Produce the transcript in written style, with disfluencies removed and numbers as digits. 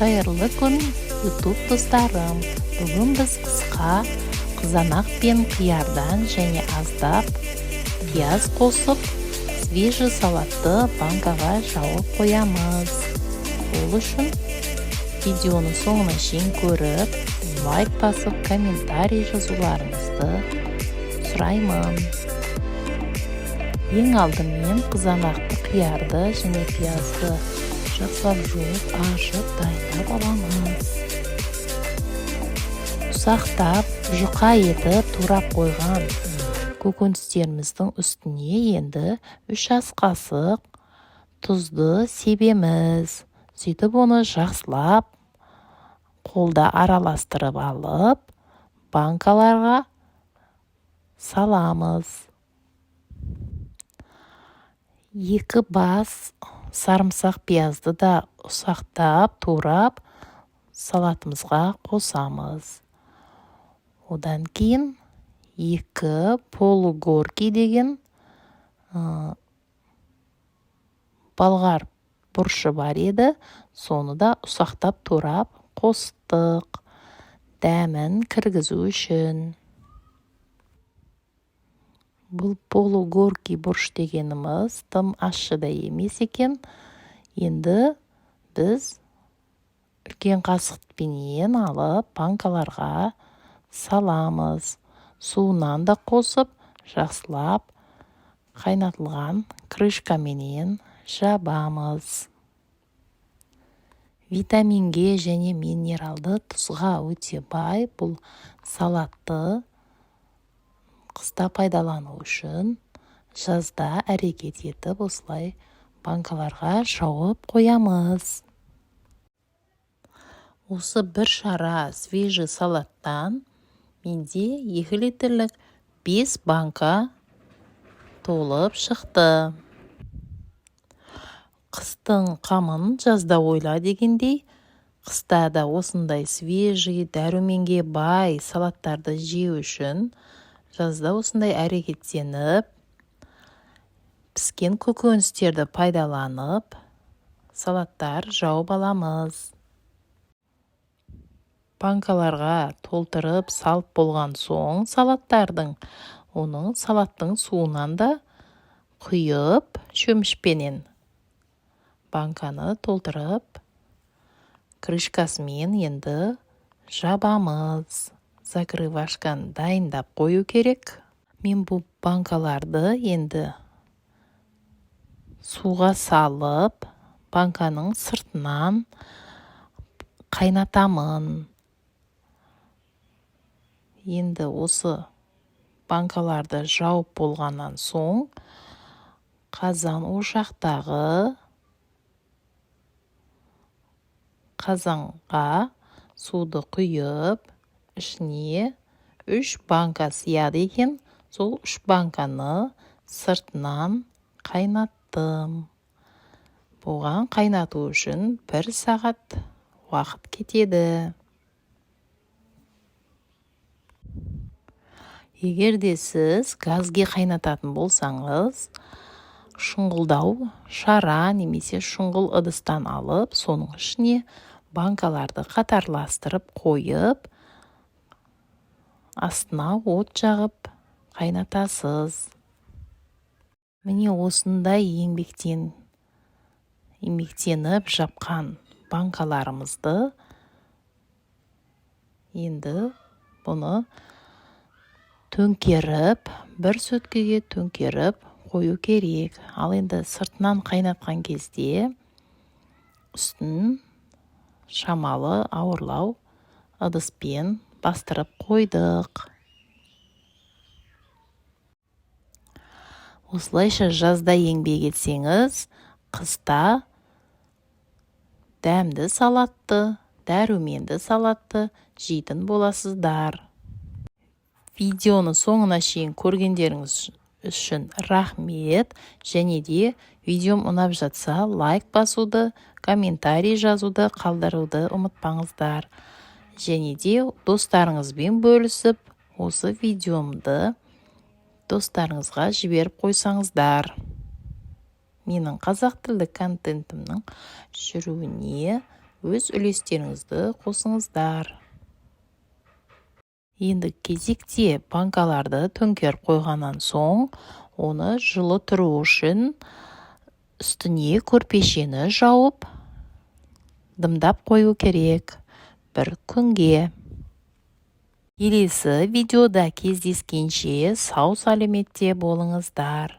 Қайырлы күн, YouTube достарым. Бүгін біз қысқа қызанақ пен қиярдан және аздап пияз қосып, свежий салатты банкаға жауып қоямыз. Ол үшін видеоны соңына шейін көріп, лайк басып, комментарий жазуларыңызды сұраймын. Ең алдымен қызанақты, қиярды және пиязды жақсылап жуып, ашып, дайындап аламыз. Ұсақтап, жұқа етіп, турап қойған көкөністеріміздің үстіне енді 3 ас қасық тұзды себеміз. Сөйтіп оны жақсылап қолда араластырып алып, банкаларға саламыз. 2 бас сарымсақ пиязды да ұсақтап, турап салатымызға қосамыз. Одан кейін 2 полугорки деген болгар бұрышы бар еді. Соны да ұсақтап, турап қостық, дәмін кіргізу үшін. Бұл полугорки бұрыш дегеніміз тым ащы да емес екен. Енді біз үлкен қасықпенен алып, банкаларға саламыз. Суынан да қосып, жақсылап қайнатылған крышкаменен жабамыз. Витаминге және минералды тұзға өте бай бұл салатты қыста пайдалану үшін жазда әрекет етіп, осылай банкаларға жауып қоямыз. Осы бір шара свежий салаттан менде 2 литрлік 5 банка толып шықты. Қыстың қамын жазда ойла дегендей, қыста да осындай свежий, дәруменге бай салаттарды жеу үшін жазда осындай әрекеттеніп, піскен көкөністерді пайдаланып, салаттар жауып аламыз. Банкаларға толтырып салып болған соң салаттардың, оның салаттың суынан да құйып, шөмішпенен банканы толтырып, крышкасымен енді жабамыз. Закрывашканы дайындап қою керек. Мен бұл банкаларды енді суға салып, банканың сыртынан қайнатамын. Енді осы банкаларды жауып болғаннан соң қазан ошақтағы қазанға суды құйып, ішіне 3 банка сияды екен. Сол 3 банканы сыртынан қайнаттым. Бұған қайнату үшін 1 сағат уақыт кетеді. Егерде сіз газге қайнататын болсаңыз, шұңғылдау шара немесе шұңғыл ыдыстан алып, соның ішіне банкаларды қатарластырып қойып, астына от жағып қайнатасыз. Міне осындай еңбектеніп жапқан банкаларымызды енді бұны төңкеріп, 1 сөткеге төңкеріп қою керек. Ал енді сыртынан қайнатқан кезде үстін шамалы ауырлау ыдыспен бастырып қойдық. Осылайша жазда еңбек етсеңіз, қыста дәмді салатты, дәруменді салатты жейтін боласыздар. Видеоны соңына шейін көргендеріңіз үшін рахмет. Және де видеом ұнап жатса лайк басуды, комментарий жазуды қалдыруды ұмытпаңыздар. Және де достарыңызбен бөлісіп, осы видеомды достарыңызға жіберіп қойсаңыздар. Менің қазақ тілді контентімнің жүруіне өз үлестеріңізді қосыңыздар. Енді кезекте банкаларды төңкеріп қойғаннан соң, оны жылы тұру үшін үстіне көрпешені жауып, дымдап қою керек бір күнге. Келесі видеода кездескенше сау-саламатте болыңыздар.